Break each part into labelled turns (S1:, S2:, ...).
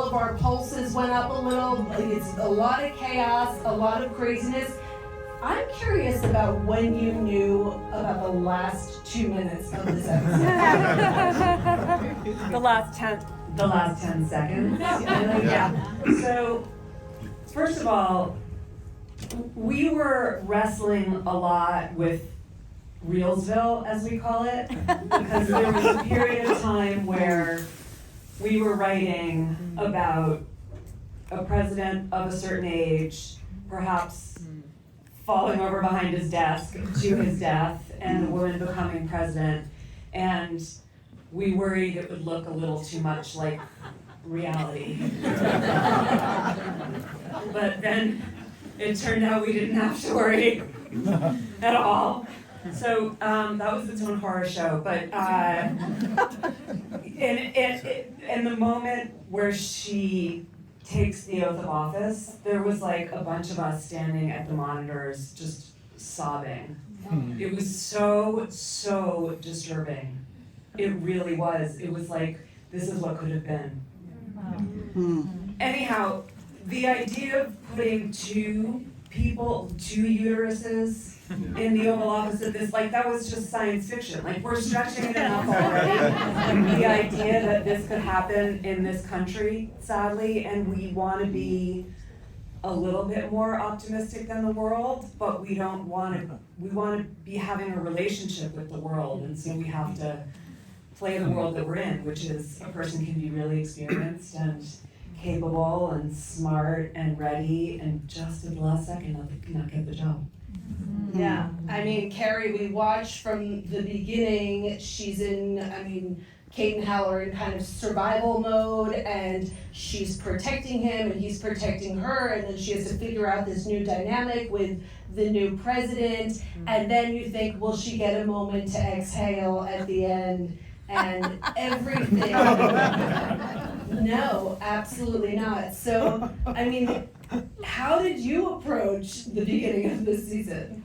S1: of our pulses went up a little. Like, it's a lot of chaos, a lot of craziness. I'm curious about when you knew about the last 2 minutes of this episode.
S2: The last 10 seconds. Yeah. So, first of all, we were wrestling a lot with Reelsville, as we call it, because there was a period of time where we were writing about a president of a certain age, perhaps falling over behind his desk to his death, and a woman becoming president, and we worried it would look a little too much like reality. But then it turned out we didn't have to worry at all. So that was its own horror show. But in the moment where she takes the oath of office, there was like a bunch of us standing at the monitors just sobbing. It was so disturbing. It really was. It was like, this is what could have been. Anyhow, the idea of putting two uteruses in the Oval Office of this, like, that was just science fiction. Like, we're stretching it enough already. Like, the idea that this could happen in this country, sadly, and we want to be a little bit more optimistic than the world, but we don't want to. We want to be having a relationship with the world, and so we have to play the world that we're in, which is a person can be really experienced and capable and smart and ready, and just at the last second not get the job.
S1: Yeah, I mean, Keri, we watched from the beginning. She's in, Kate and Hal are in kind of survival mode, and she's protecting him, and he's protecting her, and then she has to figure out this new dynamic with the new president, and then you think, will she get a moment to exhale at the end, and everything. No, absolutely not. So, I mean, how did you approach the beginning of this season?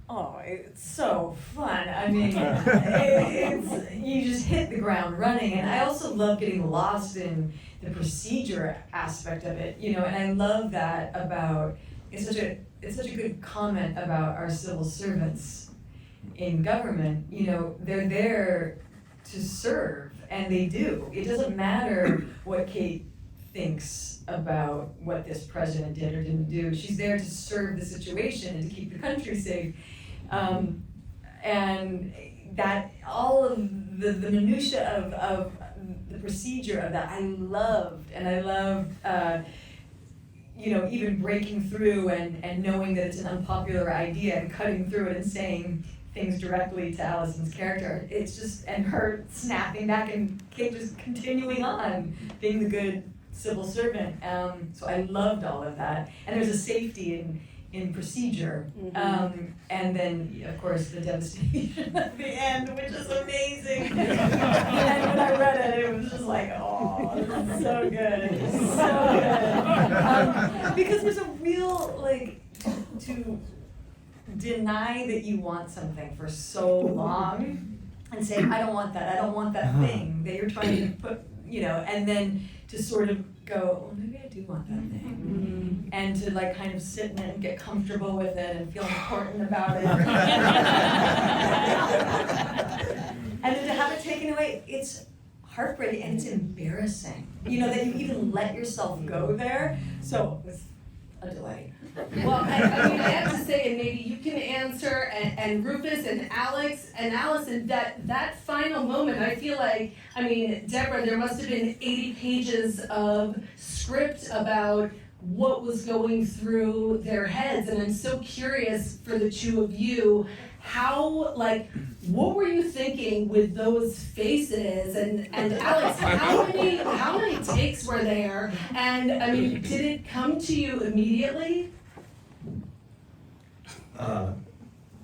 S3: Oh, it's so fun. I mean, it's you just hit the ground running, and I also love getting lost in the procedure aspect of it, and I love that about, it's such a good comment about our civil servants in government. They're there to serve, and they do. It doesn't matter what Kate thinks about what this president did or didn't do. She's there to serve the situation and to keep the country safe. And that all of the minutia of the procedure of that I loved, and I loved even breaking through and knowing that it's an unpopular idea and cutting through it and saying things directly to Allison's character. It's just, and her snapping back and Kate just continuing on being the good civil servant. So I loved all of that. And there's a safety in procedure. And then, of course, the devastation at the end, which is amazing. And when I read it, it was just like, oh, this is so good. It's so good. Because there's a real, to deny that you want something for so long and say, I don't want that thing that you're trying to put, and then to sort of go, well, maybe I do want that thing. And to kind of sit in it and get comfortable with it and feel important about it. And then to have it taken away, it's heartbreaking and it's embarrassing. That you even let yourself go there. So it was a delight.
S1: Well, I have to say, and maybe you can answer, and Rufus and Alex and Allison, that final moment, I feel like, Debora, there must have been 80 pages of script about what was going through their heads, and I'm so curious for the two of you, how, what were you thinking with those faces? And Alex, how many takes were there? And did it come to you immediately?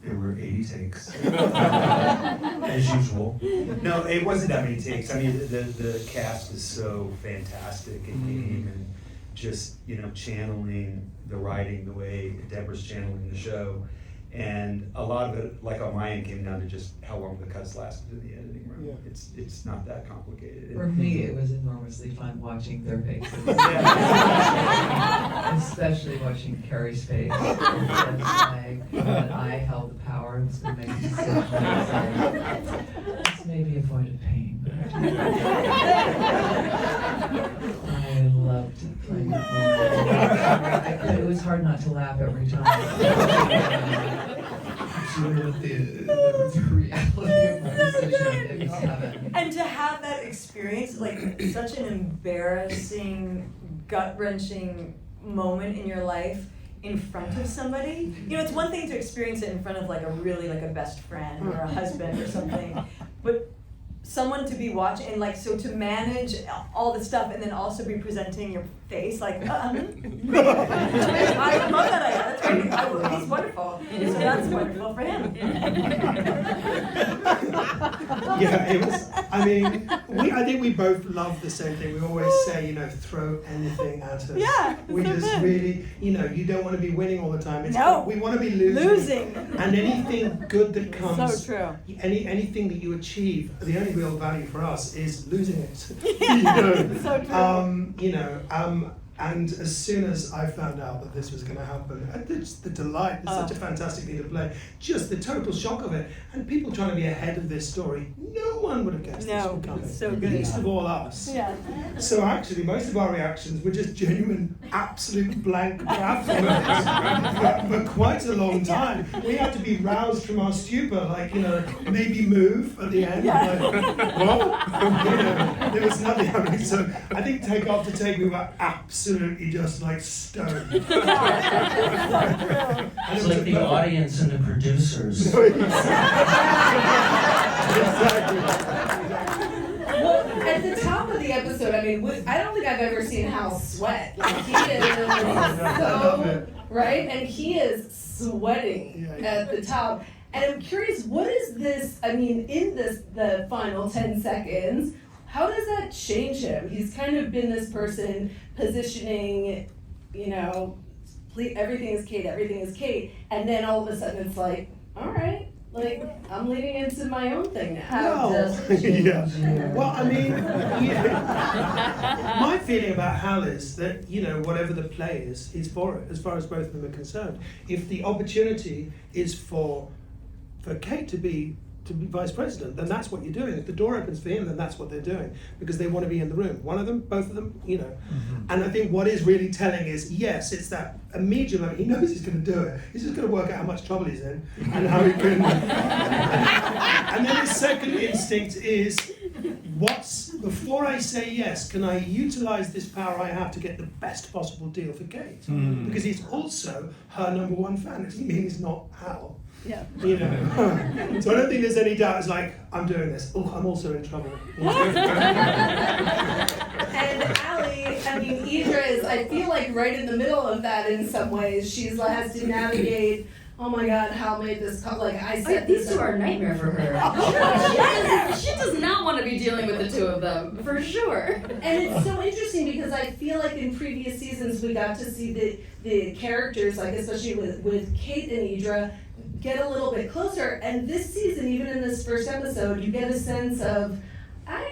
S4: There were 80 takes, as usual. No, it wasn't that many takes. The cast was so fantastic in game, and just channeling the writing the way Debora's channeling the show, And a lot of it, like on my end, came down to just how long the cuts lasted in the editing room.
S5: Yeah.
S4: It's not that complicated.
S6: For me, it was enormously fun watching their faces. Especially watching Keri's face. It was like that I held the power and was going to make decisions. Let's maybe avoid pain. I loved playing that moment. It was hard not to laugh every time. With the reality of my decision, it was heaven.
S3: And to have that experience, like such an embarrassing, gut-wrenching moment in your life in front of somebody. You know, it's one thing to experience it in front of like a best friend or a husband or something, but someone to be watching and like, so to manage all the stuff and then also be presenting your face like, I love that idea. That's great. He's wonderful. So that's wonderful for him.
S5: Yeah, it was. I mean, I think we both love the same thing. We always say, you know, throw anything at us.
S3: Yeah,
S5: We
S3: so
S5: just
S3: good.
S5: really, you know, you don't want to be winning all the time.
S3: No.
S5: We want to be losing. And anything good that comes,
S3: So true.
S5: anything that you achieve, the only real value for us is losing it. You know?
S3: So true.
S5: And as soon as I found out that this was going to happen, the delight, it's such a fantastic thing to play, just the total shock of it, and people trying to be ahead of this story, no one would have guessed this would come.
S3: it's so good.
S5: Least of all us.
S3: Yeah.
S5: So actually, most of our reactions were just genuine, absolute blank bafflement for quite a long time. We had to be roused from our stupor, like, you know, maybe move at the end.
S3: Yeah.
S5: Like, what? You know, there was nothing happening. So I think take after take, we were absolutely just like stoned.
S7: It's like the audience and the producers.
S5: Exactly.
S1: Well, at the top of the episode, I mean, I don't think I've ever seen Hal sweat. Like, he is so, right? And he is sweating at the top. And I'm curious, what is this, I mean, in the final 10 seconds, how does that change him? He's kind of been this person positioning, you know, everything is Kate, and then all of a sudden it's like, all right, like, I'm leading into my own thing now.
S5: Well, yeah. Well, I mean, my feeling about Hal is that, you know, whatever the play is for it, as far as both of them are concerned. If the opportunity is for Kate to be vice president, then that's what you're doing. If the door opens for him, then that's what they're doing, because they want to be in the room. One of them, both of them, you know. Mm-hmm. And I think what is really telling is, yes, it's that immediate moment. He knows he's going to do it. He's just going to work out how much trouble he's in and how he can. And then his second instinct is, before I say yes, can I utilize this power I have to get the best possible deal for Kate? Mm. Because he's also her number one fan. It doesn't mean he's not Hal.
S3: Yeah.
S5: You know, so I don't think there's any doubt. It's like, I'm doing this. Oh, I'm also in trouble.
S1: And Allie, I mean, Eidra is, I feel like, right in the middle of that in some ways. She's has to navigate, oh my God, Hal made this call. Like, I said
S8: these two are a nightmare for her. She does not want to be dealing with the two of them, for sure.
S1: And it's so interesting because I feel like in previous seasons we got to see the characters, like especially with Kate and Eidra, get a little bit closer. And this season, even in this first episode, you get a sense of,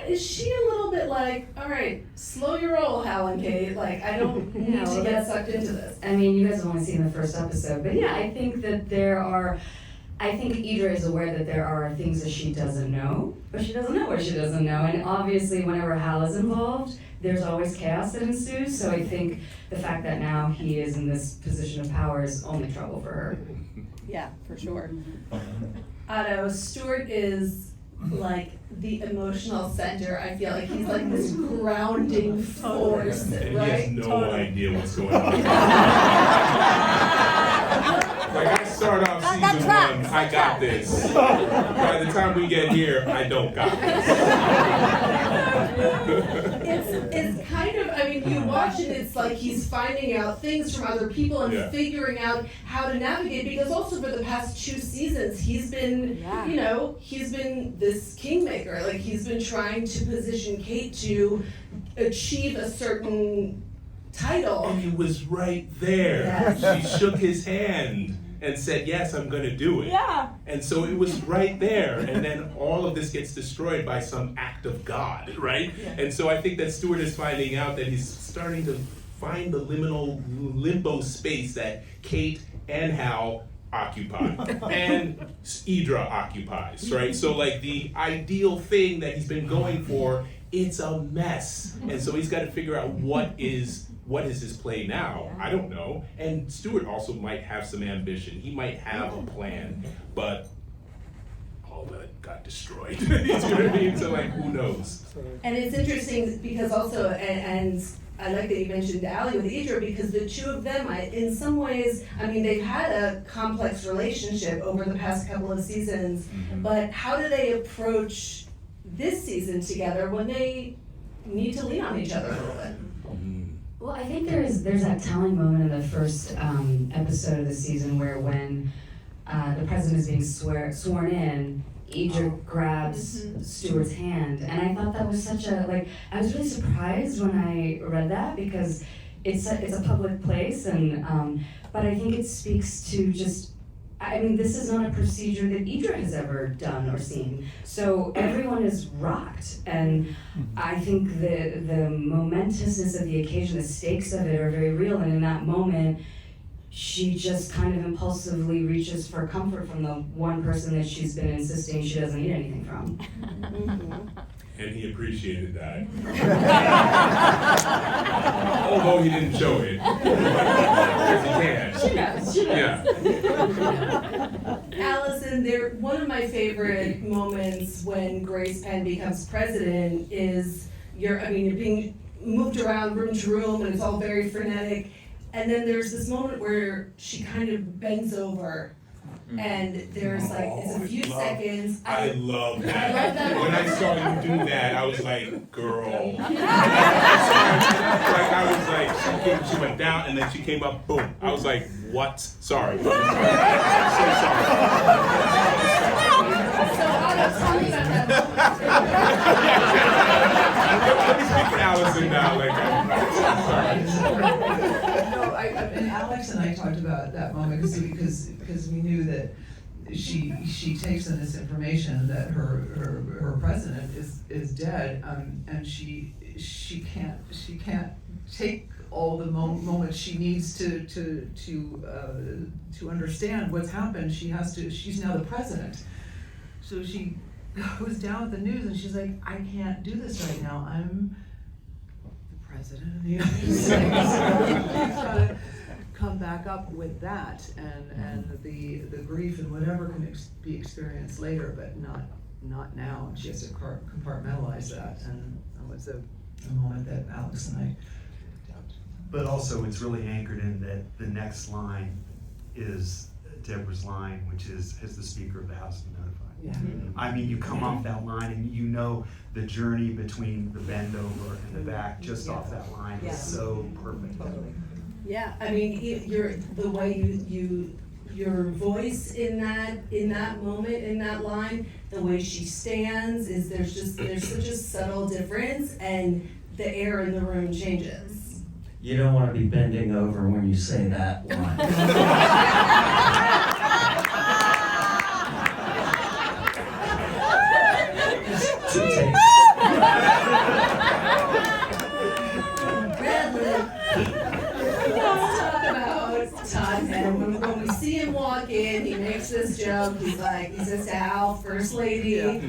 S1: is she a little bit like, all right, slow your roll, Hal and Kate. Like, I don't need to get sucked into this.
S8: I mean, you guys have only seen the first episode, but yeah, I think that I think Eidra is aware that there are things that she doesn't know, but she doesn't know what she doesn't know. And obviously, whenever Hal is involved, there's always chaos that ensues. So I think the fact that now he is in this position of power is only trouble for her.
S1: Yeah, for sure. Otto, Stuart is like the emotional center. I feel like he's like this grounding force,
S9: And
S1: right?
S9: he has no idea what's going on. Like, I start off season one, I got this. By the time we get here, I don't got this.
S1: It's kind of, I mean, you watch it, it's like he's finding out things from other people and figuring out how to navigate, because also for the past 2 seasons, he's been, you know, he's been this kingmaker. Like, he's been trying to position Kate to achieve a certain title.
S9: And he was right there. She shook his hand. and said, yes, I'm gonna do it.
S10: Yeah.
S9: And so it was right there, and then all of this gets destroyed by some act of God, right?
S10: Yeah.
S9: And so I think that Stuart is finding out that he's starting to find the liminal limbo space that Kate and Hal occupy, and Eidra occupies, right? So like the ideal thing that he's been going for, it's a mess. And so he's got to figure out what is his play now. I don't know. And Stuart also might have some ambition. He might have a plan, but all of it got destroyed. You know what I mean? So like, who knows?
S1: And it's interesting because also, and I like that you mentioned Allie with Eidra, because the two of them, in some ways, I mean, they've had a complex relationship over the past couple of seasons, but how do they approach this season together when they need to lean on each other a little bit?
S8: Well, I think there's that telling moment in the first episode of the season where when the president is being sworn in, Eidra grabs Stuart's hand, and I thought that was such a, I was really surprised when I read that, because it's a public place, and but I think it speaks to just, I mean, this is not a procedure that Eidra has ever done or seen, so everyone is rocked, and I think the momentousness of the occasion, the stakes of it are very real, and in that moment, she just kind of impulsively reaches for comfort from the one person that she's been insisting she doesn't need anything from.
S9: And he appreciated that. Although he didn't show it. Because he can.
S8: She knows.
S9: Yeah.
S1: Allison, one of my favorite moments when Grace Penn becomes president is you're being moved around room to room, and it's all very frenetic. And then there's this moment where she kind of bends over, and there's it's a few seconds.
S9: I love that.
S1: I love that
S9: When I
S1: moment.
S9: saw you do that, I was like, girl. I was like, she went down and then she came up, boom. I was like, what? Sorry. So sorry.
S1: So Otto, tell me about that
S9: Let me speak for Allison now. Sorry.
S6: No, and Alex and I talked about that moment because we knew that she takes in this information that her president is dead, and she can't take all the moments she needs to understand what's happened. She's now the president, so she goes down with the news and she's like, I can't do this right now. I'm the president of the United States. She's got to come back up with that and the grief and whatever can be experienced later, but not now. And she has to compartmentalize that, and that was a moment that Alex and I talked.
S4: But also, it's really anchored in that the next line is Debora's line, which is, has the Speaker of the House been notified?
S6: Yeah.
S4: I mean, you come off that line and you know the journey between the bend over and the back just off that line is so perfect.
S1: Yeah, I mean, the way your voice in that moment, in that line, the way she stands there's such a subtle difference, and the air in the room changes.
S7: You don't want to be bending over when you say that line. Two takes.
S1: Let's talk about Todd Penn. When we see him walk in, he makes this joke. He says to Al, First Lady.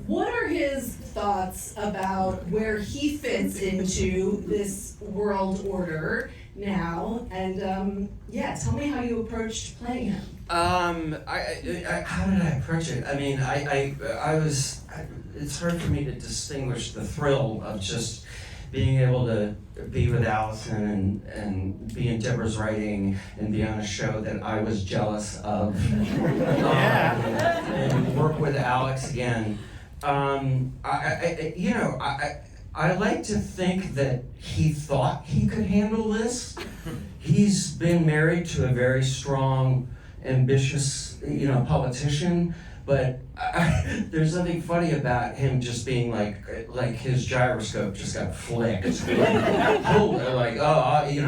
S1: What are his thoughts about where he fits into this world order now? And tell me how you approached playing him.
S7: How did I approach it? I mean, it's hard for me to distinguish the thrill of just being able to be with Allison and be in Debora's writing and be on a show that I was jealous of, and work with Alex again. I like to think that he thought he could handle this. He's been married to a very strong, ambitious, politician, But there's something funny about him just being like his gyroscope just got flicked.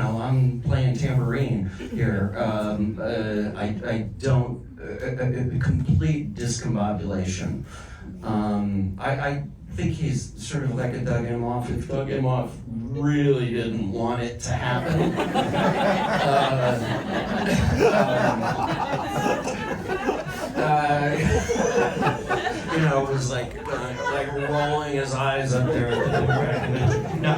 S7: I'm playing tambourine here. I don't, a complete discombobulation. I think he's sort of like a Dug Imhoff. If Dug Imhoff really didn't want it to happen, it was like rolling his eyes up there at the Democratic convention. No,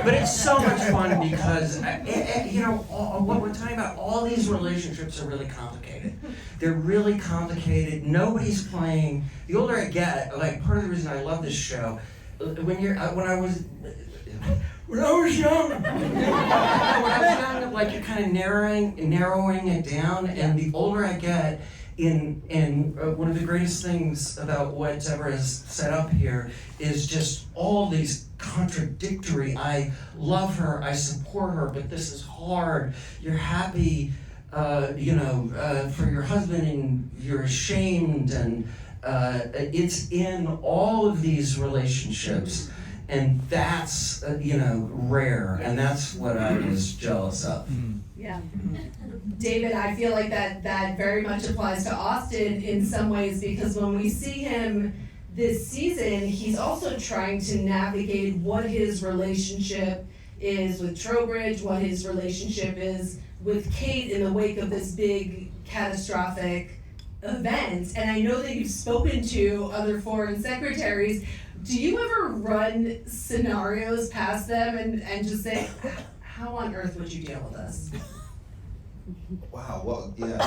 S7: but it's so much fun because what we're talking about. All these relationships are really complicated. They're really complicated. Nobody's playing. The older I get, like part of the reason I love this show, when I was young, like you're kind of narrowing it down, and the older I get. One of the greatest things about what Debora has set up here is just all these contradictory, I love her, I support her, but this is hard. You're happy, for your husband, and you're ashamed, and it's in all of these relationships, and that's, rare, and that's what I was jealous of.
S1: Yeah. David, I feel like that very much applies to Austin in some ways, because when we see him this season, he's also trying to navigate what his relationship is with Trowbridge, what his relationship is with Kate in the wake of this big catastrophic event. And I know that you've spoken to other foreign secretaries. Do you ever run scenarios past them and just say, how on earth would you deal with this?
S10: Wow, good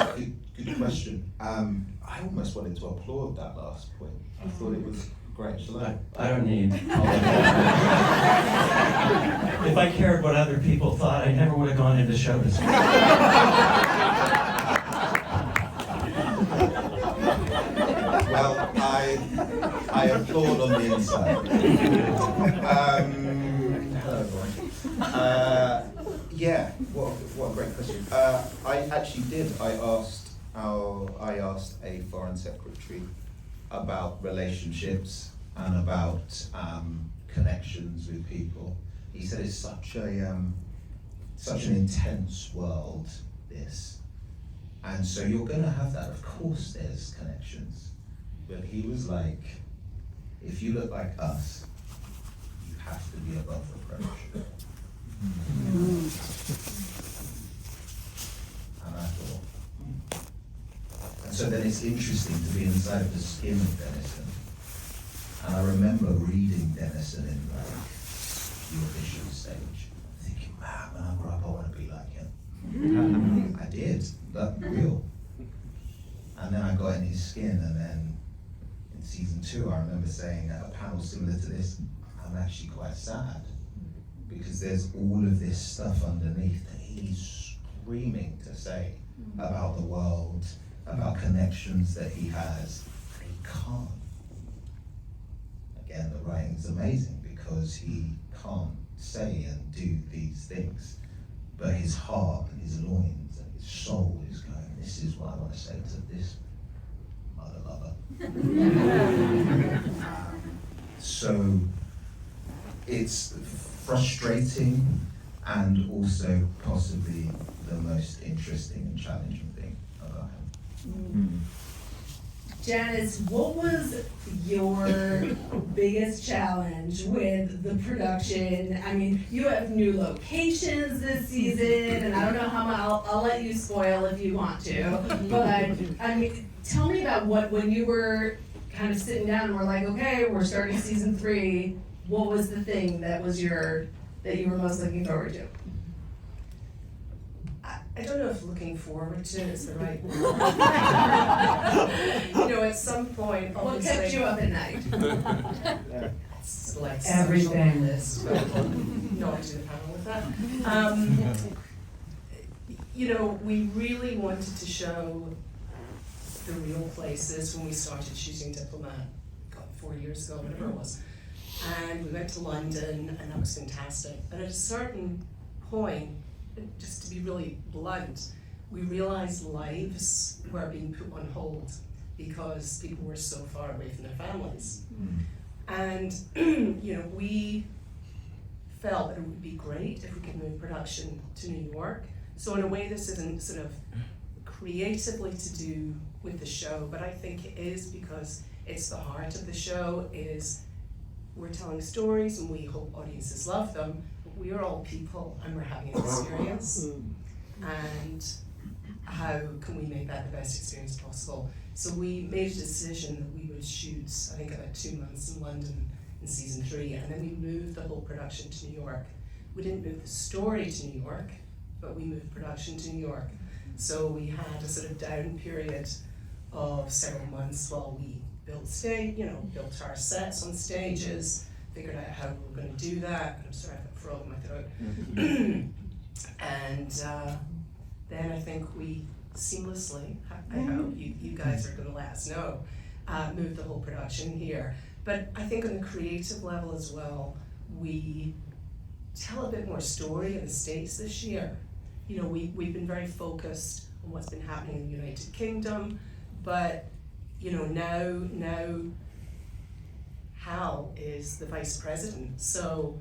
S10: question. I almost wanted to applaud that last point. I thought it was great.
S7: I don't need all of that. If I cared what other people thought, I never would have gone into show business.
S10: Well, I applaud on the inside. Hello, everyone. What a great question. I actually did. I asked a foreign secretary about relationships and about connections with people. He said it's such an intense world, this, and so you're going to have that. Of course, there's connections, but he was like, if you look like us, you have to be above reproach. And I thought, and so then it's interesting to be inside of the skin of Dennison. And I remember reading Dennison in like the audition stage, thinking, man, when I grow up, I want to be like him. I did, that real. And then I got in his skin, and then in season 2, I remember saying at a panel similar to this, I'm actually quite sad. Because there's all of this stuff underneath that he's screaming to say about the world, about connections that he has, and he can't. Again, the writing's amazing because he can't say and do these things, but his heart and his loins and his soul is going, this is what I want to say to this mother lover. So it's frustrating and also possibly the most interesting and challenging thing about him.
S1: Janice, what was your biggest challenge with the production? I mean, you have new locations this season, and I don't know how much, I'll let you spoil if you want to, but I mean, tell me about when you were kind of sitting down and we're like, okay, we're starting season 3, what was the thing that you were most looking forward to?
S11: I don't know if looking forward to is the right word. At some point,
S1: What kept you up at night?
S11: It's like
S2: Everything.
S11: list, but not to the panel with that. We really wanted to show the real places when we started shooting Diplomat, 4 years ago, whatever it was. And we went to London, and that was fantastic. But at a certain point, just to be really blunt, we realized lives were being put on hold because people were so far away from their families. And we felt that it would be great if we could move production to New York. So in a way, this isn't sort of creatively to do with the show, but I think it is because it's the heart of the show. Is we're telling stories and we hope audiences love them, but we are all people and we're having an experience. And how can we make that the best experience possible? So we made a decision that we would shoot, I think, about 2 months in London in season 3, and then we moved the whole production to New York. We didn't move the story to New York, but we moved production to New York. So we had a sort of down period of several months while we built built our sets on stages, figured out how we were going to do that. I'm sorry, I've got a frog in my throat. And then I think we seamlessly, I hope you guys are going to let us know, moved the whole production here. But I think on the creative level as well, we tell a bit more story in the States this year. We've been very focused on what's been happening in the United Kingdom, but now Hal is the vice president. So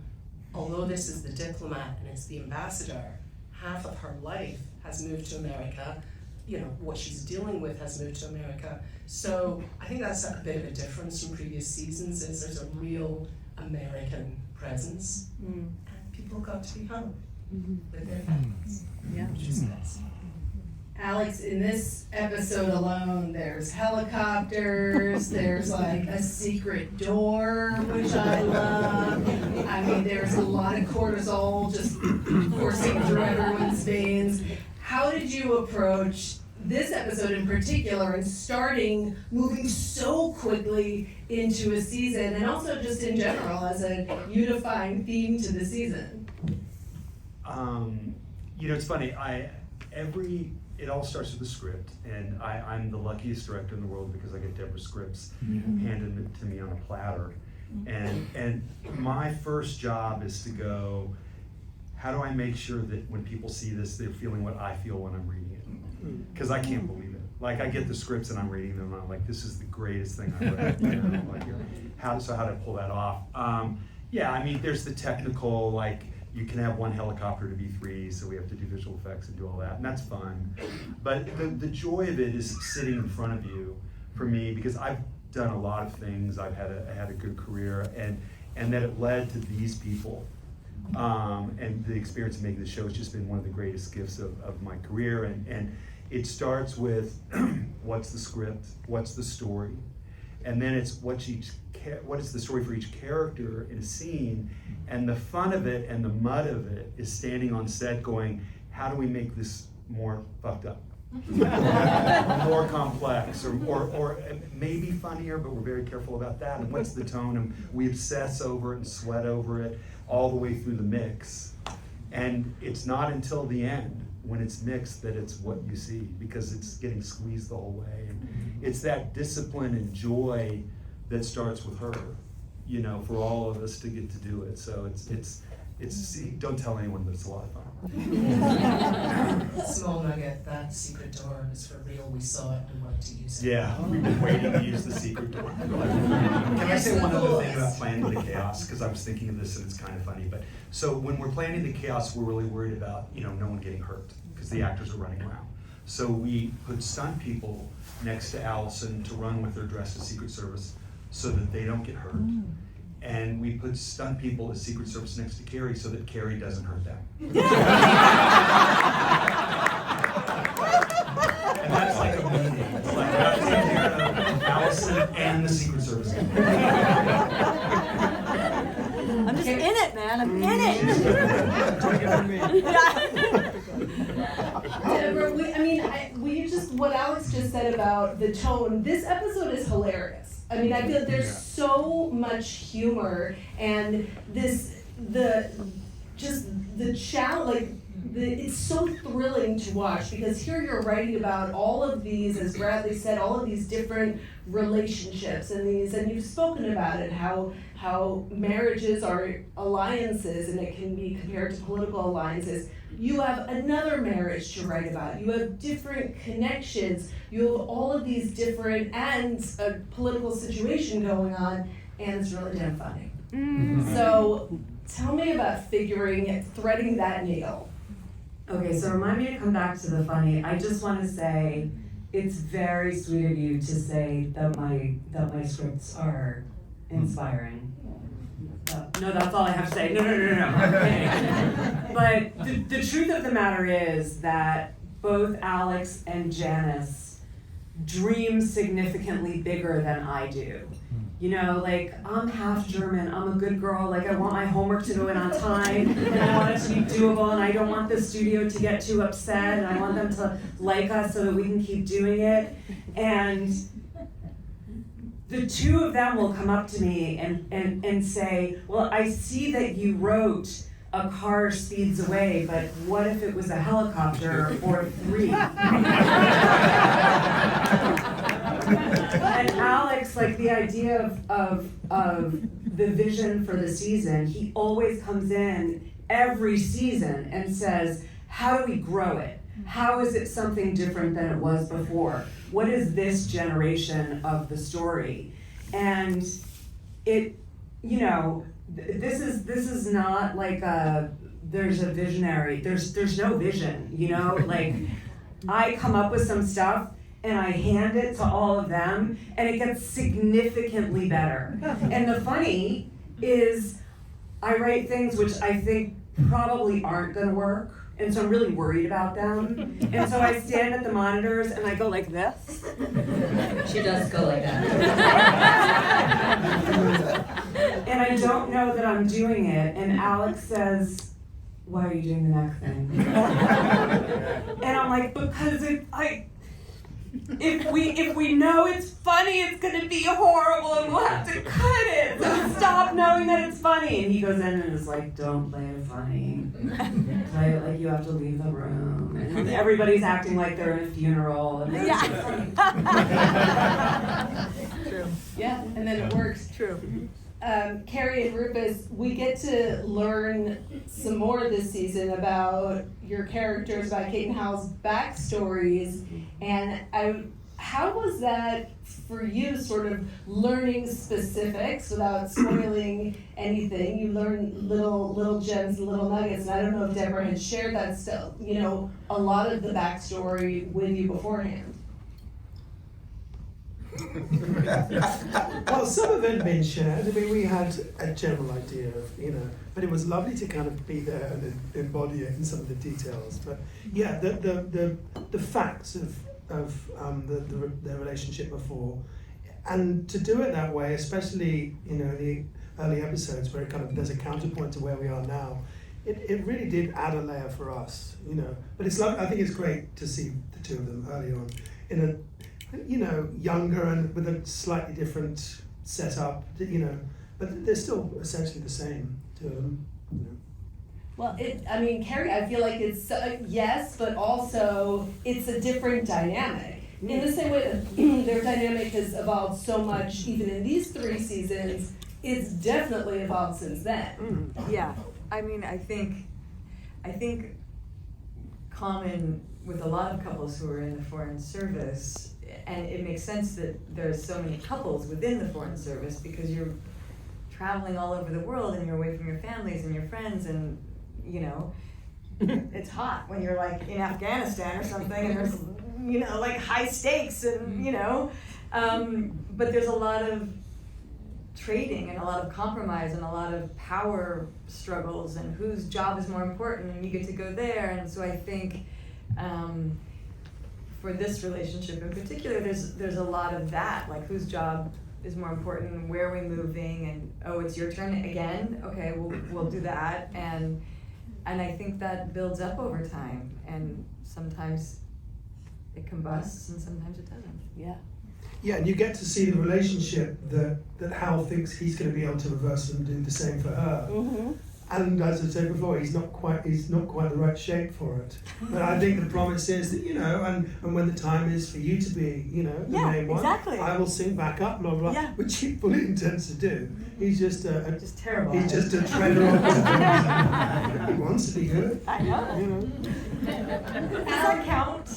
S11: although this is the diplomat and it's the ambassador, half of her life has moved to America. What she's dealing with has moved to America. So I think that's a bit of a difference from previous seasons, is there's a real American presence. And people got to be home with their families, which is nice.
S1: Alex, in this episode alone, there's helicopters, there's like a secret door, which I love. I mean, there's a lot of cortisol just coursing through everyone's veins. How did you approach this episode in particular and moving so quickly into a season, and also just in general as a unifying theme to the season?
S4: It's funny, it all starts with the script, and I'm the luckiest director in the world because I get Deborah's scripts handed to me on a platter. And my first job is to go, how do I make sure that when people see this, they're feeling what I feel when I'm reading it? Because I can't believe it. Like, I get the scripts and I'm reading them and I'm like, this is the greatest thing I've read. How do I pull that off? There's the technical, you can have one helicopter to be 3, so we have to do visual effects and do all that, and that's fun. But the joy of it is sitting in front of you, for me, because I've done a lot of things. I've had a good career, and that it led to these people. And the experience of making the show has just been one of the greatest gifts of my career. And it starts with what's the script, what's the story, and then it's what is the story for each character in a scene. And the fun of it and the mud of it is standing on set going, how do we make this more fucked up? More complex, or maybe funnier, but we're very careful about that. And what's the tone? And we obsess over it and sweat over it all the way through the mix. And it's not until the end, when it's mixed, that it's what you see, because it's getting squeezed the whole way. And it's that discipline and joy that starts with her, for all of us to get to do it. So it's don't tell anyone, but it's a lot of fun.
S11: Small nugget, that secret door is for real. We saw it, we wanted to use it.
S4: Yeah, we've been waiting to use the secret door. Can I say one other thing about planning the chaos? Because I was thinking of this and it's kind of funny. But so when we're planning the chaos, we're really worried about no one getting hurt because the actors are running around. So we put stunt people next to Allison to run with her dressed as Secret Service so that they don't get hurt. And we put stunt people as Secret Service next to Keri so that Keri doesn't hurt them. And that's like a meeting. It's like Allison and the Secret Service.
S12: I'm just in it, man. I'm in
S1: it. What Alex just said about the tone, this episode is hilarious. I mean, I feel like there's so much humor and the challenge, it's so thrilling to watch, because here you're writing about all of these, as Bradley said, all of these different relationships and you've spoken about it, how marriages are alliances and it can be compared to political alliances. You have another marriage to write about. You have different connections. You have all of these different, and a political situation going on, and it's really damn funny. So tell me about threading that needle.
S2: Okay, so remind me to come back to the funny. I just want to say, it's very sweet of you to say that my scripts are inspiring. No, that's all I have to say. No. I'm kidding. But the truth of the matter is that both Alex and Janice dream significantly bigger than I do. You know, like, I'm half German, I'm a good girl, like, I want my homework to go in on time, and I want it to be doable, and I don't want the studio to get too upset, and I want them to like us so that we can keep doing it. And the two of them will come up to me and say, well, I see that you wrote a car speeds away, but what if it was a helicopter or 3? And Alex, like, the idea of the vision for the season, he always comes in every season and says, how do we grow it? How is it something different than it was before? What is this generation of the story? And it, you know, this is not like there's a visionary, there's no vision, you know? Like, I come up with some stuff and I hand it to all of them, and it gets significantly better. And the funny is, I write things which I think probably aren't gonna work, and so I'm really worried about them. And so I stand at the monitors and I go like this.
S8: She does go like that.
S2: And I don't know that I'm doing it, and Alex says, why are you doing the next thing? And I'm like, because if we know it's funny, it's gonna be horrible and we'll have to cut it. So stop knowing that it's funny. And he goes in and is like, don't play it funny. Play it like you have to leave the room. And everybody's acting like they're in a funeral. And it's so funny.
S12: True.
S1: Yeah, and then it works.
S12: True.
S1: Keri and Rufus, we get to learn some more this season about your characters, about Kate and Hal's backstories, and how was that for you, sort of learning specifics without spoiling anything? You learn little gems, little nuggets, and I don't know if Debora had shared that still, you know, a lot of the backstory with you beforehand.
S5: Well, some of it had been shared. I mean, we had a general idea of, you know, but it was lovely to kind of be there and embody it in some of the details. But yeah, the facts of their relationship before, and to do it that way, especially, you know, the early episodes where it kind of there's a counterpoint to where we are now. It really did add a layer for us, you know. But it's I think it's great to see the two of them early on in a, you know, younger and with a slightly different setup, you know, but they're still essentially the same to them, you know.
S1: Well, I mean, Keri, I feel like it's, yes, but also it's a different dynamic. In the same way that their dynamic has evolved so much, even in these 3 seasons, it's definitely evolved since then.
S3: Yeah, I mean, I think common with a lot of couples who are in the Foreign Service, and it makes sense that there's so many couples within the Foreign Service because you're traveling all over the world and you're away from your families and your friends, and you know, it's hot when you're like in Afghanistan or something and there's, you know, like high stakes and, you know, but there's a lot of trading and a lot of compromise and a lot of power struggles and whose job is more important, and you get to go there. And so I think for this relationship in particular, there's a lot of that, like whose job is more important, and where are we moving, and oh, it's your turn again, okay, we'll do that, and I think that builds up over time, and sometimes it combusts and sometimes it doesn't.
S1: Yeah.
S5: Yeah, and you get to see the relationship that Hal thinks he's going to be able to reverse and do the same for her. And as I said before, he's not quite the right shape for it. But I think the promise is that, and when the time is for you to be, the main one,
S12: exactly.
S5: I will sing back up, blah, blah,
S12: Yeah.
S5: which he fully intends to do. He's just
S2: Just terrible.
S5: he's just a treader of the He wants to be good.
S12: I know.
S3: Does that count?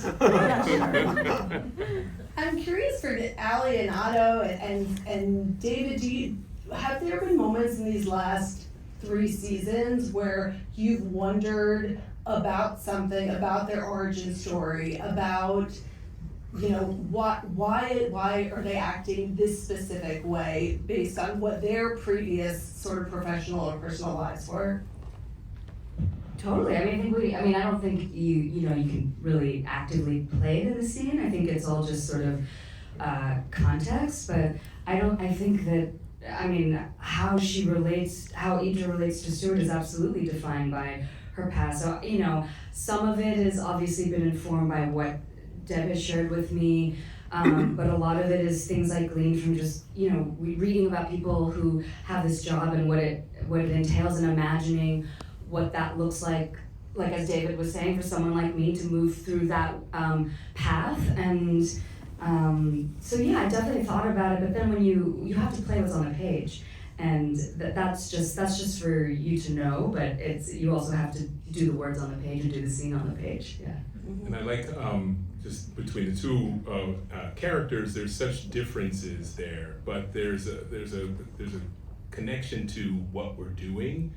S1: I'm curious for Allie and Otto and David, have there been moments in these last 3 seasons where you've wondered about something, about their origin story, about, why are they acting this specific way based on what their previous sort of professional or personal lives were?
S8: Totally. I don't think you can really actively play to the scene. I think it's all just sort of context, but I think that how Eidra relates to Stuart is absolutely defined by her past. So, some of it has obviously been informed by what Deb has shared with me, but a lot of it is things I gleaned from just, reading about people who have this job and what it entails, and imagining what that looks like as David was saying, for someone like me to move through that path. And I definitely thought about it, but then when you have to play what's on the page, and that's just for you to know, but you also have to do the words on the page and do the scene on the page. Yeah.
S9: And I like just between the two characters, there's such differences there, but there's a connection to what we're doing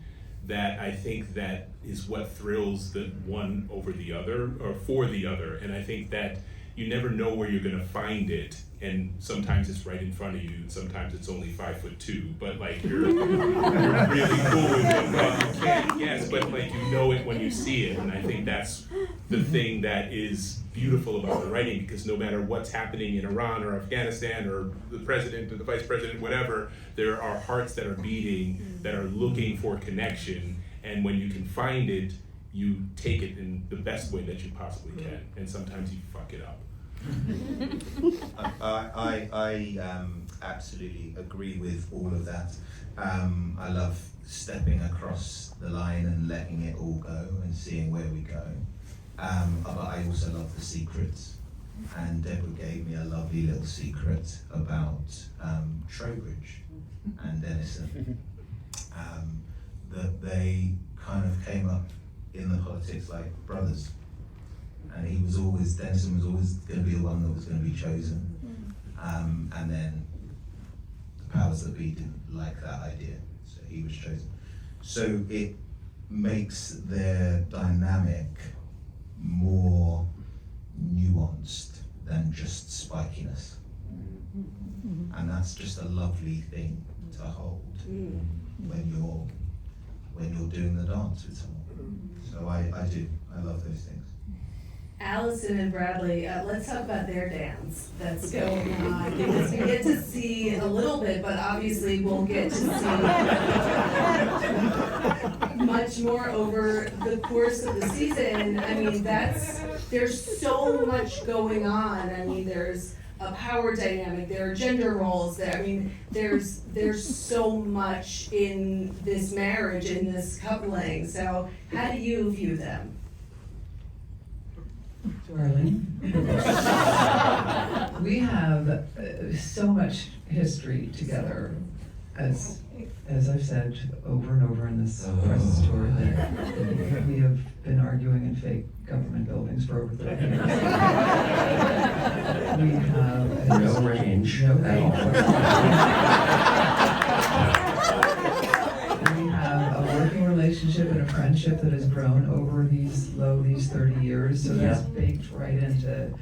S9: that I think that is what thrills the one over the other, or for the other. And I think that you never know where you're gonna find it, and sometimes it's right in front of you, and sometimes it's only 5'2", but you're really cool with it, but you can't guess, but you know it when you see it. And I think that's the thing that is beautiful about the writing, because no matter what's happening in Iran or Afghanistan or the president or the vice president, whatever, there are hearts that are beating, that are looking for connection, and when you can find it, you take it in the best way that you possibly can, and sometimes you fuck it up.
S10: I absolutely agree with all of that. I love stepping across the line and letting it all go and seeing where we go. But I also love the secrets. And Deborah gave me a lovely little secret about Trowbridge and Dennison. That they kind of came up in the politics like brothers. And Dennison was always going to be the one that was going to be chosen. And then the powers that be didn't like that idea, so he was chosen. So it makes their dynamic more nuanced than just spikiness. And that's just a lovely thing to hold when you're doing the dance with someone. So I love those things.
S1: Allison and Bradley, let's talk about their dance that's going on, because we get to see a little bit, but obviously we'll get to see much more over the course of the season. There's so much going on. There's a power dynamic, there are gender roles, there's so much in this marriage, in this coupling. So how do you view them?
S6: Darling. We have so much history together, as I've said over and over in this press tour, that we have been arguing in fake government buildings for over 30 years. We have
S7: No range.
S6: We have a working relationship and a friendship that has grown over these 30 years, so that's baked right into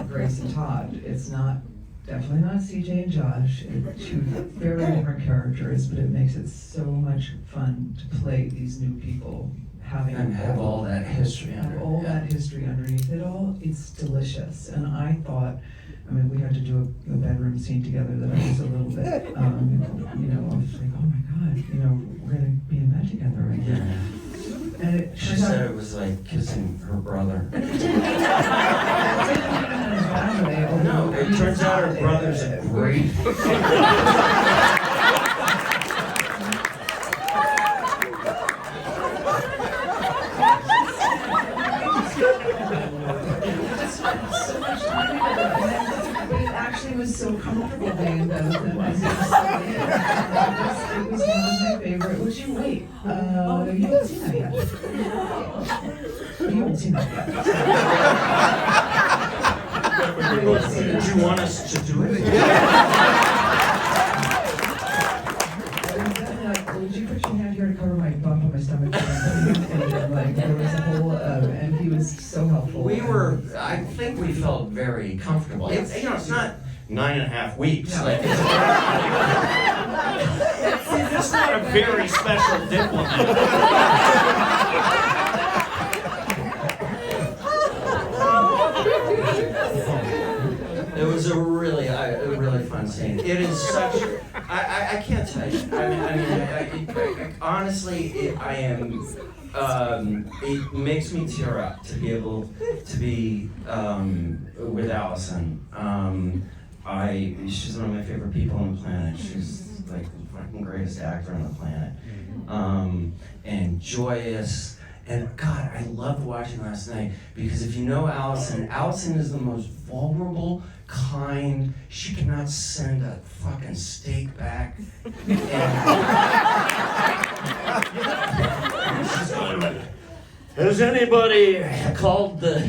S6: Grace and Todd. It's definitely not CJ and Josh. It's two very different characters, but it makes it so much fun to play these new people,
S7: have all that history
S6: that history underneath it all. It's delicious, and I thought, we had to do a bedroom scene together that I was a little bit, I was like, oh my God, we're gonna be in bed together right now. And
S7: She said it was like kissing her brother. No, it turns out her brother's a great.
S6: actually was so comfortable being in bed with him as he was saying it. It was one of my favorite. Would you wait? You haven't seen that yet. You haven't seen that yet.
S7: Do you want us to do it?
S6: Would you put your hand here to cover my bump on my stomach? And like there was a whole, and he was so helpful.
S7: I think we felt very comfortable. It's, it's not 9.5 weeks.
S6: No.
S7: Like, it's not a very special diplomat. It was a really fun scene. It is such. I can't tell you. Honestly, I am. It makes me tear up to be able to be with Allison. She's one of my favorite people on the planet. She's like the fucking greatest actor on the planet. And joyous. And God, I loved watching last night because if you know Allison is the most vulnerable, kind. She cannot send a fucking steak back. And she's going, has anybody called the...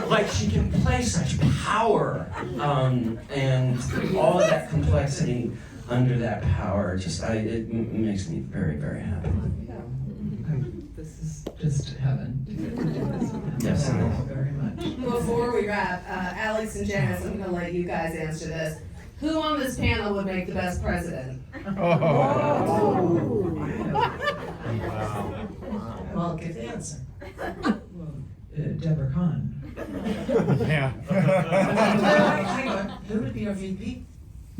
S7: like she can play such power, and all of that complexity under that power, it makes me very, very happy.
S6: This is just heaven.
S7: Yes,
S6: Thank you very much.
S1: Before we wrap, Alex and Janice, I'm gonna let you guys answer this. Who on this panel would make the best president?
S11: Well, give the answer.
S6: Deborah Cahn.
S13: Yeah.
S11: Hang on, who would be our VP?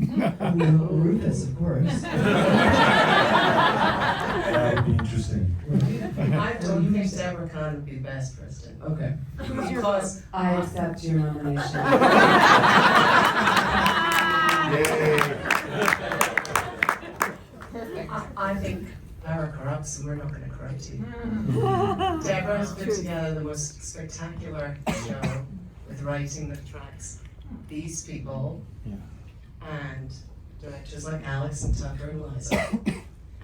S6: Rufus, of course.
S4: That would be interesting.
S11: I don't think Deborah Cahn would be the best president.
S6: Okay.
S11: Because
S8: I accept your nomination.
S11: I think power corrupts and we're not going to corrupt you. Deborah has put together the most spectacular show with writing that attracts these people and directors like Alex and Tucker and Liza.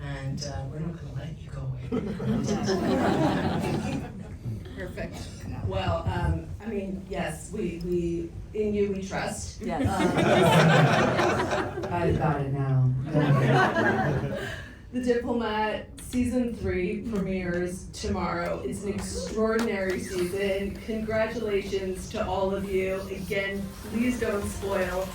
S11: And we're not going to let you go away.
S1: Perfect. Well, I mean, yes, we in you we trust.
S12: Yes.
S8: I've got it now.
S1: The Diplomat Season 3 premieres tomorrow. It's an extraordinary season. Congratulations to all of you. Again, please don't spoil.